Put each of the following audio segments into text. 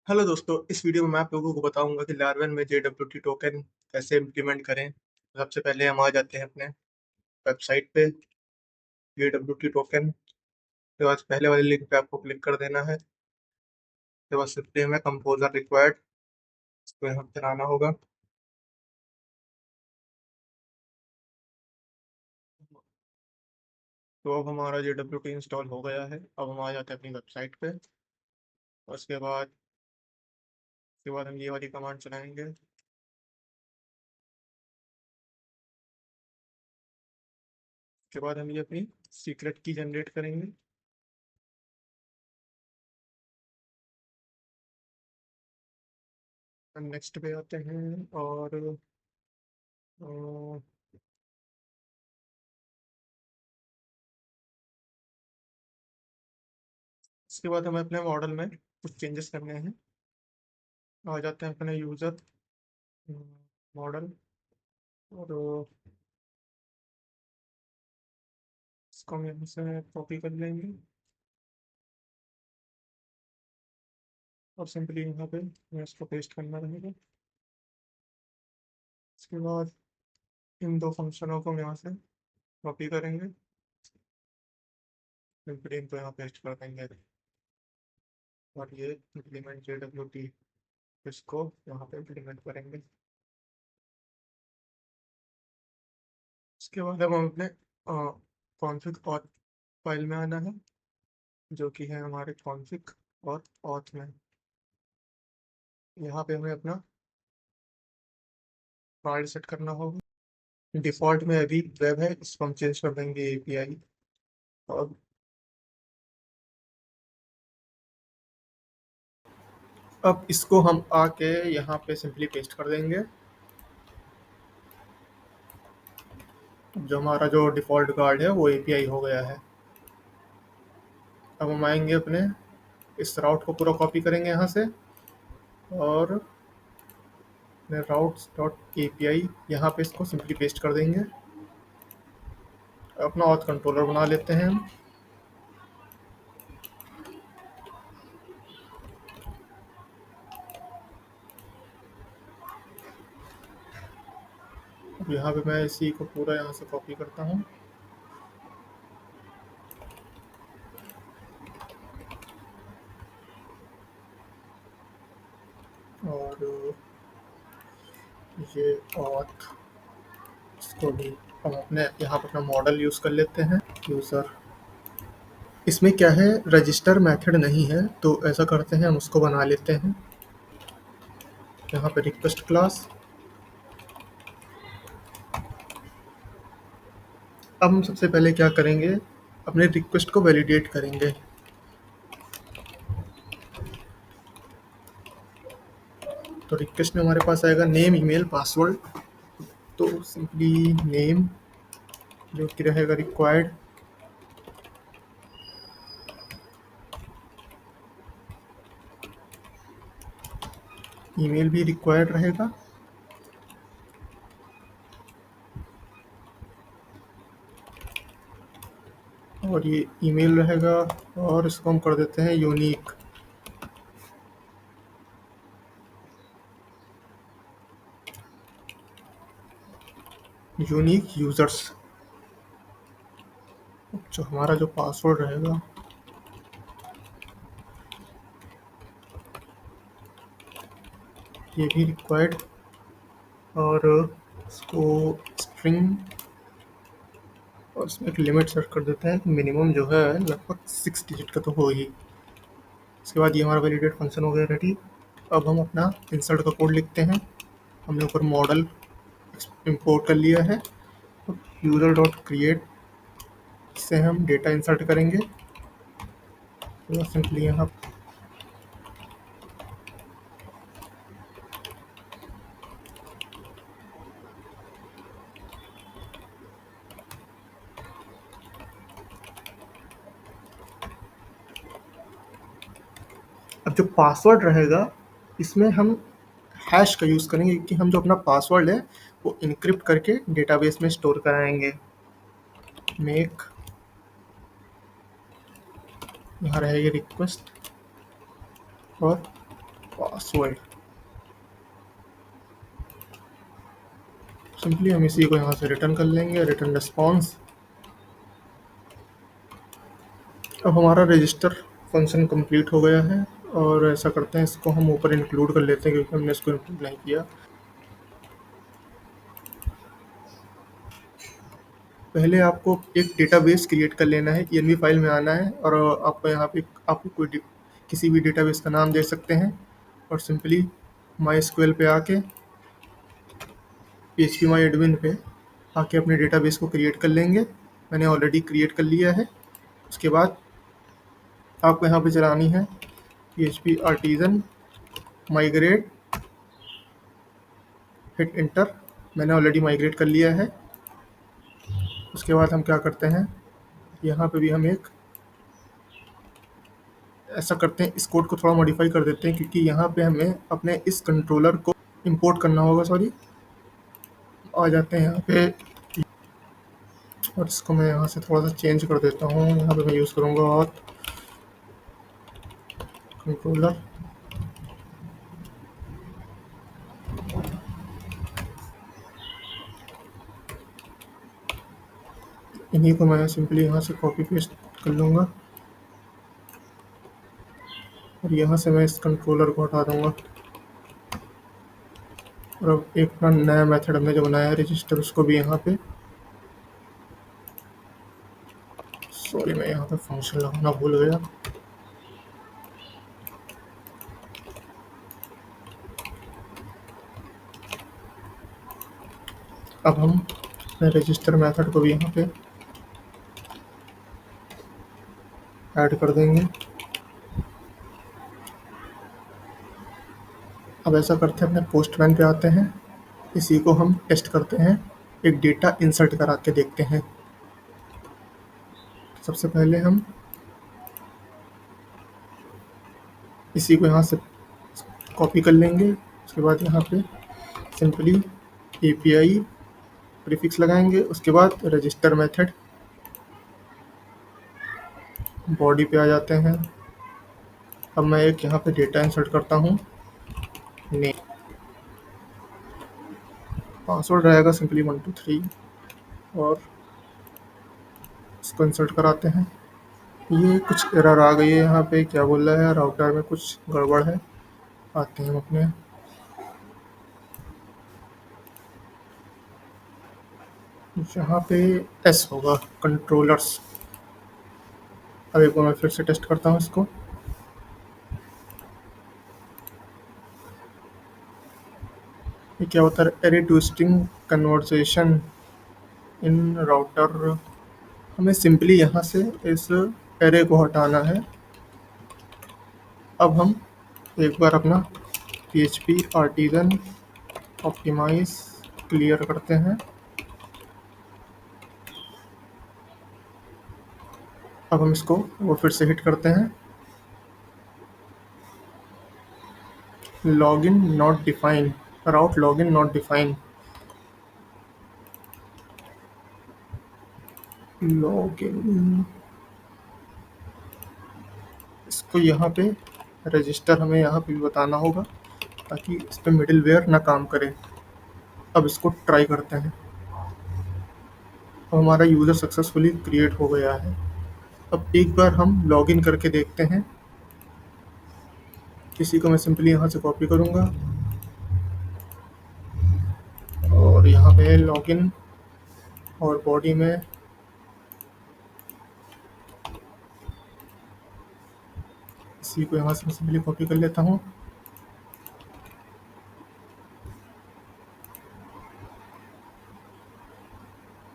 Hello दोस्तों, इस video में मैं आप लोगों को बताऊंगा कि लार्वेन में JWT टोकन कैसे इम्प्लीमेंट करें। सबसे पहले हम आ जाते हैं अपने वेबसाइट पे JWT टोकन के बाद पहले वाले लिंक पे आपको क्लिक कर देना है। उसके बाद सिंपली हमें कंपोजर रिक्वायर्ड इसको यहाँ पे आना होगा। तो अब हमारा JWT इंस्टॉल हो गया है। अब हम आ जाते हैं अपनी वेबसाइट पे। उसके बाद हम ये वाली कमांड चलाएंगे। उसके बाद हम ये अपनी सीक्रेट की जनरेट करेंगे। हम नेक्स्ट पे आते हैं और अ, उसके बाद हमें अपने मॉडल में कुछ चेंजेस करने हैं। आ जाते हैं अपने यूज़र मॉडल और इसको हम यहाँ से कॉपी कर लेंगे और सिंपली यहाँ पे हमें इसको पेस्ट करना रहेगा। इसके बाद इन दो फंक्शनों को हम यहाँ से कॉपी करेंगे, सिंपली इनको यहाँ पेस्ट कर देंगे और ये इम्प्लीमेंट JWT इसको यहाँ पे इम्प्लीमेंट करेंगे। इसके बाद अब हम अपने कॉन्फ़िग और फाइल में आना है, जो कि है हमारे कॉन्फ़िग और ऑथ में। यहाँ पे हमें अपना फाइल सेट करना होगा। डिफ़ॉल्ट में अभी वेब है, इसको हम चेंज कर देंगे API। और अब इसको हम आके यहाँ पे सिंपली पेस्ट कर देंगे। जो हमारा जो डिफ़ॉल्ट कार्ड है वो API हो गया है। अब हम आएंगे अपने इस राउट को पूरा कॉपी करेंगे यहाँ से और अपने राउट्स डॉट API यहाँ पे इसको सिंपली पेस्ट कर देंगे। अपना ऑथ कंट्रोलर बना लेते हैं हम। अब यहाँ पे मैं इसी को पूरा यहाँ से कॉपी करता हूँ और ये ऑथ इसको भी हम अपने यहाँ पे अपना मॉडल यूज़ कर लेते हैं यूज़र। इसमें क्या है, रजिस्टर मेथड नहीं है, तो ऐसा करते हैं हम उसको बना लेते हैं। यहाँ पे रिक्वेस्ट क्लास। अब हम सबसे पहले क्या करेंगे, अपने रिक्वेस्ट को वैलिडेट करेंगे। तो रिक्वेस्ट में हमारे पास आएगा नेम ईमेल पासवर्ड। तो सिंपली नेम जो कि रहेगा रिक्वायर्ड, ईमेल भी रिक्वायर्ड रहेगा और ये ईमेल रहेगा और इसको हम कर देते हैं यूनिक। Unique users. जो हमारा जो पासवर्ड रहेगा ये भी रिक्वायर्ड और इसको स्ट्रिंग और इसमें एक लिमिट सेट कर देते हैं कि मिनिमम जो है लगभग 6 डिजिट का तो हो ही। इसके बाद ये हमारा वैलिडेट फंक्शन हो गया रेडी। अब हम अपना इंसर्ट का कोड लिखते हैं। हमने ऊपर मॉडल इंपोर्ट कर लिया है। यूज़र डॉट क्रिएट से हम डेटा इंसर्ट करेंगे। तो सिंपली यहाँ अब जो पासवर्ड रहेगा इसमें हम हैश का यूज़ करेंगे, क्योंकि हम जो अपना पासवर्ड है वो इनक्रिप्ट करके डेटाबेस में स्टोर कराएंगे। मेक यहाँ रहेगी रिक्वेस्ट और पासवर्ड। सिंपली हम इसी को यहाँ से रिटर्न कर लेंगे, रिटर्न रिस्पॉन्स। अब हमारा रजिस्टर फंक्शन कंप्लीट हो गया है। और ऐसा करते हैं, इसको हम ऊपर इंक्लूड कर लेते हैं क्योंकि हमने इसको इंक्लूड नहीं किया। पहले आपको एक डेटाबेस क्रिएट कर लेना है, env फाइल में आना है और आपको यहाँ पे आपको किसी भी डेटाबेस का नाम दे सकते हैं और सिंपली MySQL पे आके PHP My Admin पे आके अपने डेटाबेस को क्रिएट कर लेंगे। मैंने ऑलरेडी क्रिएट कर लिया है। उसके बाद आपको यहाँ पे चलानी है PHP Artisan migrate, hit inter. मैंने ऑलरेडी माइग्रेट कर लिया है। उसके बाद हम क्या करते हैं, यहाँ पे भी हम एक ऐसा करते हैं, इस कोड को थोड़ा मॉडिफाई कर देते हैं क्योंकि यहाँ पे हमें अपने इस कंट्रोलर को इंपोर्ट करना होगा। सॉरी, आ जाते हैं यहाँ पे और इसको मैं यहाँ से थोड़ा सा चेंज कर देता हूँ। यहाँ पे मैं यूज़ करूँगा और कंट्रोलर। इन्हीं को मैं सिंपली यहाँ से कॉपी पेस्ट कर लूँगा और यहाँ से मैं इस कंट्रोलर को हटा दूँगा। और अब एक अपना नया मेथड हमने जो बनाया है रजिस्टर, उसको भी यहाँ पे, सॉरी मैं यहाँ पे फंक्शन लगाना भूल गया। अब हम रजिस्टर मेथड को भी यहाँ पे ऐड कर देंगे। अब ऐसा करते हैं, अपने पोस्टमैन पे आते हैं। इसी को हम टेस्ट करते हैं, एक डेटा इंसर्ट करा के देखते हैं। सबसे पहले हम इसी को यहाँ से कॉपी कर लेंगे। उसके बाद यहाँ पे सिंपली API प्रीफिक्स लगाएंगे। उसके बाद रजिस्टर मेथड, बॉडी पे आ जाते हैं। अब मैं एक यहाँ पे डेटा इंसर्ट करता हूँ, नेम, पासवर्ड रहेगा सिंपली 123 और इसको इंसर्ट कराते हैं। ये कुछ एरर आ गई है यहाँ पे, क्या बोल रहा है, राउटर में कुछ गड़बड़ है। आते हैं हम अपने, यहाँ पे S होगा कंट्रोलर्स। अब एक बार मैं फिर से टेस्ट करता हूँ इसको। ये क्या होता है, array to string conversation in router. हमें सिंपली यहाँ से इस एरे को हटाना है। अब हम एक बार अपना PHP Artisan ऑप्टिमाइज क्लियर करते हैं। अब हम इसको वो फिर से हिट करते हैं, login not define, route login not define, login. इसको यहाँ पे रजिस्टर हमें यहाँ पे भी बताना होगा ताकि इस पर मिडिलवेयर ना काम करे। अब इसको ट्राई करते हैं। अब हमारा यूज़र सक्सेसफुली क्रिएट हो गया है। अब एक बार हम लॉगिन करके देखते हैं। इसी को मैं सिंपली यहाँ से कॉपी करूँगा और यहाँ पे लॉगिन और बॉडी में इसी को यहाँ से सिंपली कॉपी कर लेता हूँ।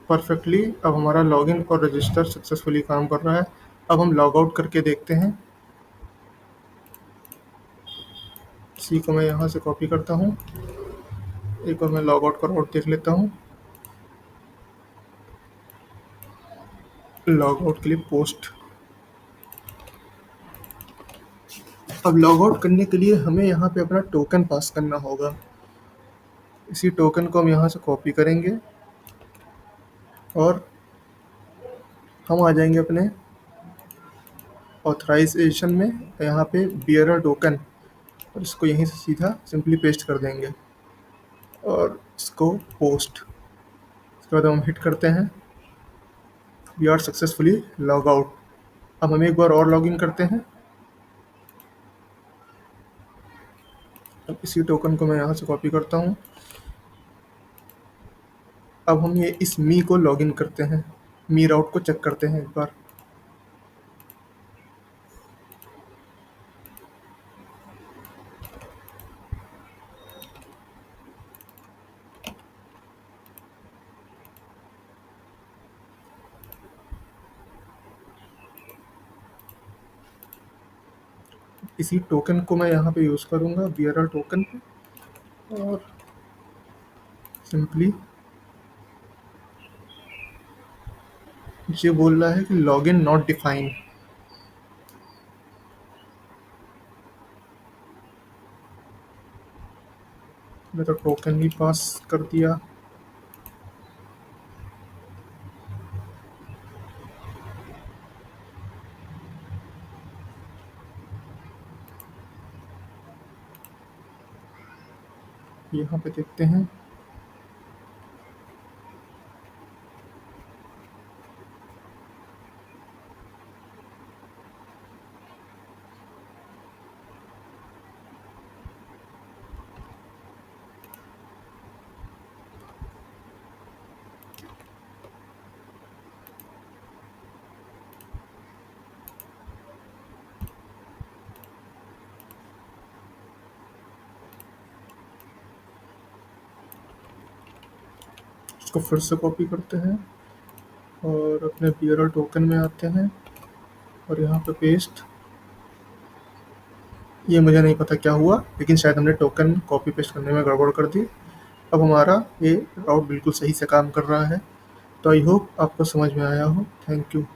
परफेक्टली अब हमारा लॉगिन और रजिस्टर सक्सेसफुली काम कर रहा है। अब हम लॉग आउट करके देखते हैं। इसी को मैं यहाँ से कॉपी करता हूँ। एक बार मैं लॉग आउट कर आउट देख लेता हूँ। लॉग आउट के लिए पोस्ट। अब लॉग आउट करने के लिए हमें यहाँ पे अपना टोकन पास करना होगा। इसी टोकन को हम यहाँ से कॉपी करेंगे और हम आ जाएंगे अपने ऑथराइजेशन में। यहाँ पे बियरर टोकन और इसको यहीं से सीधा सिंपली पेस्ट कर देंगे और इसको पोस्ट। इसके बाद हम हिट करते हैं, we are successfully log out. अब हम एक बार और लॉग इन करते हैं। अब इसी टोकन को मैं यहाँ से कॉपी करता हूँ। अब हम ये इस मी को लॉग इन करते हैं, मी राउट को चेक करते हैं एक बार। इसी टोकन को मैं यहाँ पे यूज़ करूँगा VRR टोकन पे, और सिंपली ये बोल रहा है कि लॉगिन नॉट डिफाइन। मैं तो टोकन ही पास कर दिया। यहाँ पे देखते हैं, इसको फिर से कॉपी करते हैं और अपने VRR टोकन में आते हैं और यहाँ पे पेस्ट। ये मुझे नहीं पता क्या हुआ, लेकिन शायद हमने टोकन कॉपी पेस्ट करने में गड़बड़ कर दी। अब हमारा ये राउट बिल्कुल सही से काम कर रहा है। तो आई होप आपको समझ में आया हो। Thank you.